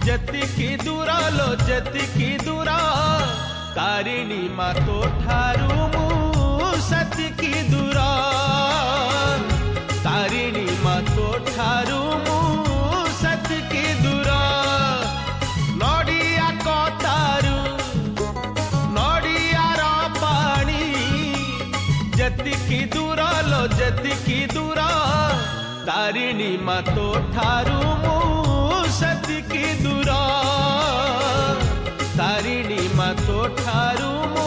जतिकी दूर लो जतिकी दूर तारिणी मा तो ठारू मु सतिकी दूर तारिणी मा तो ठारू मु सतिकी दूर नडिया कतारू नडियार पानी जतिकी दूर लो जतिकी दूर तारिणी मा तो ठारू मु सतिकी दूर तारिणी मा तो ठारू मु